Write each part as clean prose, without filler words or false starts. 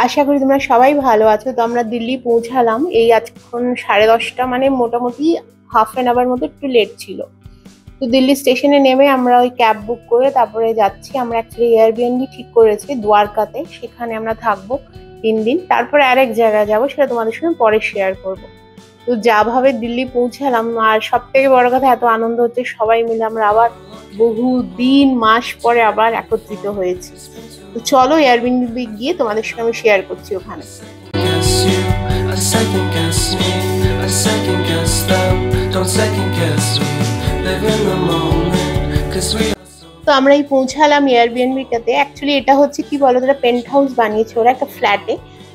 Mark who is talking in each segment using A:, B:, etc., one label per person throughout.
A: আশা করি তোমরা সবাই ভালো আছো। তো আমরা দিল্লি পৌঁছালাম এই আজক্ষণ 10:30, মানে মোটামুটি হাফ অ্যান আওয়ার মতো একটু লেট ছিল। তো দিল্লি স্টেশনে নেমে আমরা ওই ক্যাব বুক করে তারপরে যাচ্ছি। আমরা অ্যাকচুয়ালি এয়ারবিএনবি ঠিক করেছি দ্বারকাতে, সেখানে আমরা থাকবো 3 দিন। তারপরে আরেক জায়গায় যাবো, সেটা তোমাদের সঙ্গে পরে শেয়ার করবো। তো যাভাবে দিল্লি পৌঁছালাম, আর সব থেকে বড় কথা এত আনন্দ হচ্ছে, সবাই মিলে আমরা আবার বহু দিন মাস পরে আবার একত্রিত হয়েছি। তো চলো এয়ারবিএনবি গিয়ে তোমাদের সঙ্গে আমি শেয়ার করছি ওখানে। তো আমরা এই পৌঁছালাম এয়ারবিএনবিটাতে। অ্যাকচুয়ালি এটা হচ্ছে কি বলো, এটা পেন্ট হাউস বানিয়েছে ওরা একটা ফ্ল্যাটে,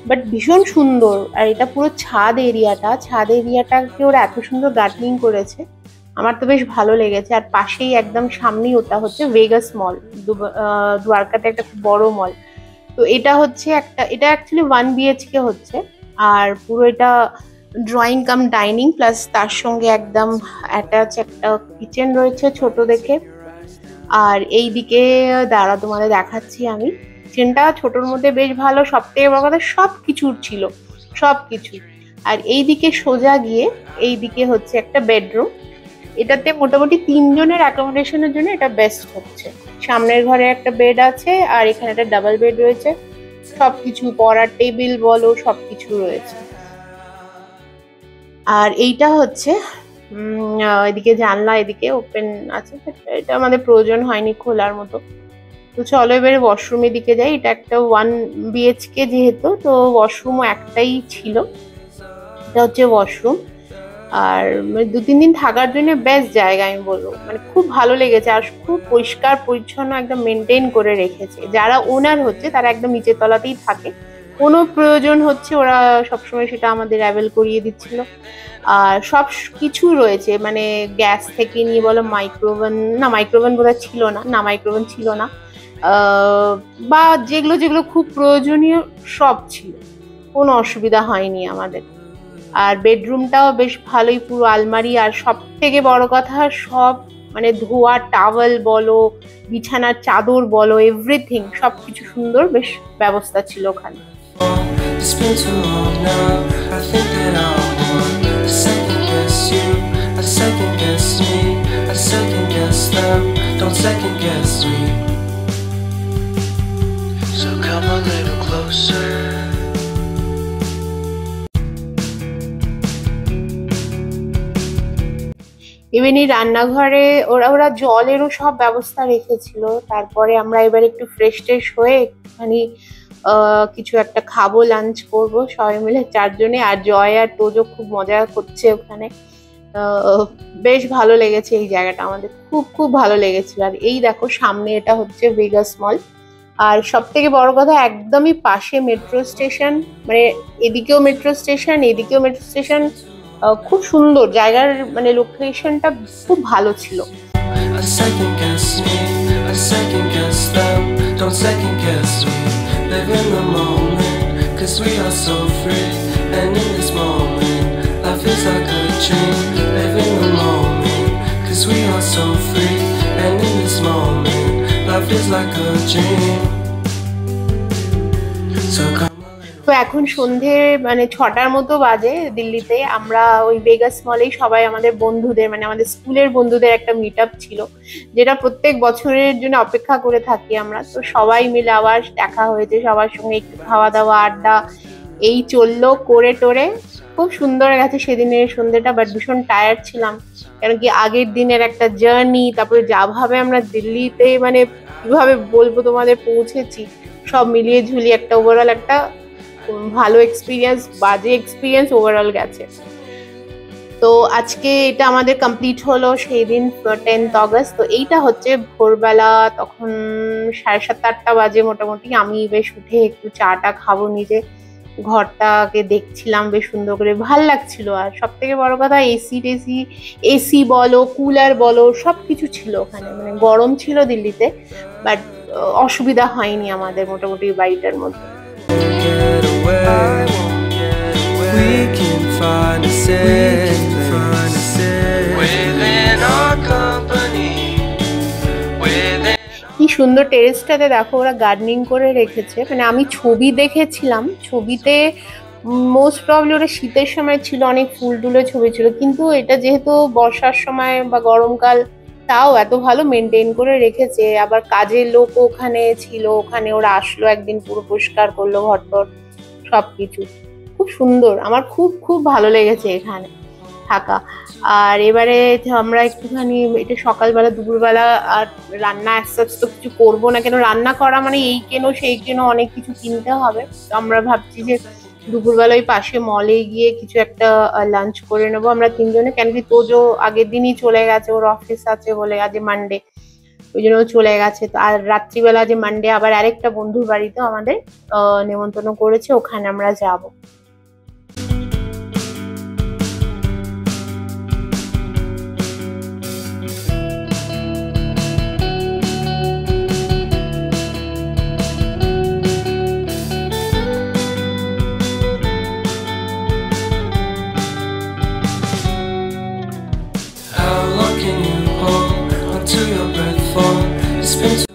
A: বাট ভীষণ সুন্দর। আর এটা পুরো ছাদ এরিয়াটাকে ওরা এত সুন্দর গার্ডেনিং করেছে, আমার তো বেশ ভালো লেগেছে। আর পাশেই একদম সামনেই ওটা হচ্ছে ভেগাস মল, দ্বারকাতে একটা খুব বড় মল। তো এটা হচ্ছে এটা অ্যাকচুয়ালি 1 BHK হচ্ছে। আর পুরো এটা ড্রয়িং কাম ডাইনিং, প্লাস তার সঙ্গে একদম অ্যাটাচ একটা কিচেন রয়েছে ছোট দেখে। আর এই দিকে দাঁড়া তোমাদের দেখাচ্ছি আমি। কিচেনটা ছোটর মধ্যে বেশ ভালো, সব থেকে বড় কথা সব কিছুর ছিল, সব কিছু। আর এই দিকে সোজা গিয়ে এই দিকে হচ্ছে একটা বেডরুম। এটাতে মোটামুটি 3 জনের অ্যাকোমোডেশনের জন্য এটা বেস্ট হচ্ছে। সামনের ঘরে একটা বেড আছে, আর এখানে একটা ডাবল বেড রয়েছে। সবকিছু পড়ার টেবিল বলো সবকিছু রয়েছে। আর এইটা হচ্ছে এদিকে জানলা, এদিকে ওপেন আছে, এটা আমাদের প্রয়োজন হয়নি খোলার মতো। তো চলো এবারে ওয়াশরুমের দিকে যাই। এটা একটা 1 BHK যেহেতু, তো ওয়াশরুমও একটাই ছিল। এটা হচ্ছে ওয়াশরুম। আর 2-3 দিন থাকার জন্য বেস্ট জায়গা আমি বলবো, মানে খুব ভালো লেগেছে। আর খুব পরিষ্কার পরিচ্ছন্ন একদম মেনটেন করে রেখেছে। যারা ওনার হচ্ছে তারা একদম নিচের তলাতেই থাকে, কোনো প্রয়োজন হচ্ছে ওরা সবসময় সেটা আমাদের অ্যাভেল করিয়ে দিচ্ছিল। আর সব কিছু রয়েছে, মানে গ্যাস থেকে নিয়ে বলো, মাইক্রোওভেন বোধহয় ছিল না, মাইক্রোওভেন ছিল না, বা যেগুলো খুব প্রয়োজনীয় সব ছিল, কোনো অসুবিধা হয়নি আমাদের। আর বেডরুমটাও বেশ ভালোই, পুরো আলমারি। আর সব থেকে বড় কথা, সব মানে ধোয়া টাওয়েল বলো, বিছানার চাদর বলো, এভরিথিং সবকিছু সুন্দর বেশ ব্যবস্থা ছিল ওখানে। ইভেন এই রান্নাঘরে ওরা জলেরও সব ব্যবস্থা রেখেছিল। তারপরে আমরা এবার একটু ফ্রেশ হয়ে একটুখানি কিছু একটা খাবো, লাঞ্চ করবো সবাই মিলে 4 জনে। আর জয় আর তোজো খুব মজা করছে ওখানে। বেশ ভালো লেগেছে এই জায়গাটা, আমাদের খুব ভালো লেগেছিল। আর এই দেখো সামনে এটা হচ্ছে ভেগাস মল। আর সব থেকে বড় কথা, একদমই পাশে মেট্রো স্টেশন, মানে এদিকেও মেট্রো স্টেশন এদিকেও মেট্রো স্টেশন। খুব সুন্দর জায়গার, মানে লোকেশনটা খুব ভালো ছিল। তো এখন সন্ধে মানে 6টার মতো বাজে দিল্লিতে। আমরা ওই ভেগাস মলেই সবাই আমাদের বন্ধুদের, মানে আমাদের স্কুলের বন্ধুদের একটা মিট আপ ছিল, যেটা প্রত্যেক বছরের জন্য অপেক্ষা করে থাকি আমরা। তো সবাই মিলে আবার দেখা হয়েছে, সবার সঙ্গে একটু খাওয়া দাওয়া আড্ডা এই চললো করে টোরে। খুব সুন্দর গেছে সেদিনের সন্ধ্যেটা, বাট ভীষণ টায়ার্ড ছিলাম, কারণ কি আগের দিনের একটা জার্নি, তারপরে যাভাবে আমরা দিল্লিতে মানে কিভাবে বলবো তোমাদের পৌঁছেছি, সব মিলিয়ে ঝুলিয়ে একটা ওভারঅল একটা ভালো এক্সপিরিয়েন্স, বাজে এক্সপিরিয়েন্স ওভারঅল গেছে। তো আজকে এটা আমাদের কমপ্লিট হলো সেই দিন 10th অগস্ট। তো এইটা হচ্ছে ভোরবেলা, তখন 7:30-8টা বাজে মোটামুটি। আমি বেশ উঠে একটু চাটা খাবো, নিজে ঘরটাকে দেখছিলাম বেশ সুন্দর করে, ভাল লাগছিল। আর সব থেকে বড় কথা, এসি বলো কুলার বলো সবকিছু ছিল ওখানে। মানে গরম ছিল দিল্লিতে, বাট অসুবিধা হয়নি আমাদের মোটামুটি বাড়িটার মধ্যে। কি সুন্দর টেরেসটাতে দেখো ওরা গার্ডেনিং করে রেখেছে, মানে আমি ছবি দেখেছিলাম, ছবিতে মোস্ট প্রবলি ওটা শীতের সময় ছিল, অনেক ফুল টুলের ছবি ছিল, কিন্তু এটা যেহেতু বর্ষার সময় বা গরমকাল, তাও এত ভালো মেনটেন করে রেখেছে। আবার কাজের লোক ওখানে ছিল, ওখানে ওরা আসলো একদিন, পুরো পরিষ্কার করলো ঘরটর সবকিছু। খুব সুন্দর, আমার খুব খুব ভালো লেগেছে এখানে থাকা। আর এবারে আমরা একটুখানি এটা সকালবেলা দুপুরবেলা, আর রান্না একসাথে তো কিছু করবো না, কেন রান্না করা মানে এই কেন সেই কেন অনেক কিছু কিনতে হবে। তো আমরা ভাবছি যে দুপুরবেলা ওই পাশে মলে গিয়ে কিছু একটা লাঞ্চ করে নেবো আমরা তিনজনে, কেন কি তোজো আগের দিনই চলে গেছে, ওর অফিস আছে বলে, আজ মানডে, ওই জন্য চলে গেছে। তো আর রাত্রিবেলা যে মানডে আবার আরেকটা বন্ধুর বাড়িতে আমাদের নেমন্তন্ন করেছে, ওখানে আমরা যাবো।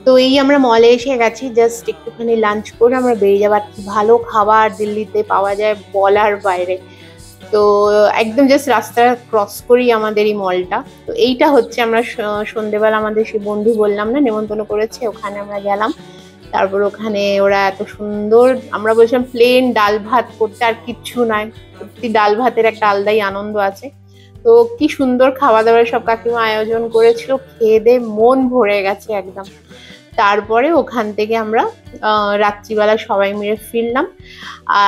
A: তো এই আমরা মলে এসে গেছি, জাস্ট একটুখানি লাঞ্চ করে আমরা বেরিয়ে যাবো। আর কি ভালো খাবার দিল্লিতে পাওয়া যায় বলার বাইরে। তো একদম জাস্ট রাস্তা ক্রস করি আমাদের এই মলটা। তো এইটা হচ্ছে আমরা সন্ধেবেলা আমাদের সেই বন্ধু বললাম না নেমন্তন্ন করেছে, ওখানে আমরা গেলাম। তারপর ওখানে ওরা এত সুন্দর, আমরা বলছিলাম প্লেন ডাল ভাত করতে, আর কিচ্ছু নয়, সত্যি ডাল ভাতের একটা আলাদাই আনন্দ আছে। তো কি সুন্দর খাওয়া দাওয়ার সব কাকিমা আয়োজন করেছিল, খেয়ে দিয়ে মন ভরে গেছে একদম। তারপরে ওখান থেকে আমরা রাত্রিবেলা সবাই মিলে ফিরলাম।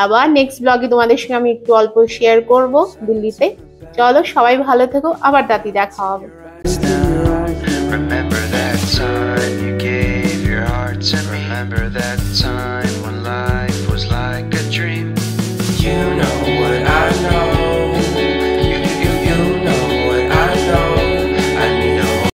A: আবার নেক্সট ব্লগে তোমাদের সঙ্গে আমি একটু অল্প শেয়ার করব দিল্লিতে। চলো সবাই ভালো থেকো, আবার তাতি দেখা হবে। Remember that time you gave your heart to me. Remember that time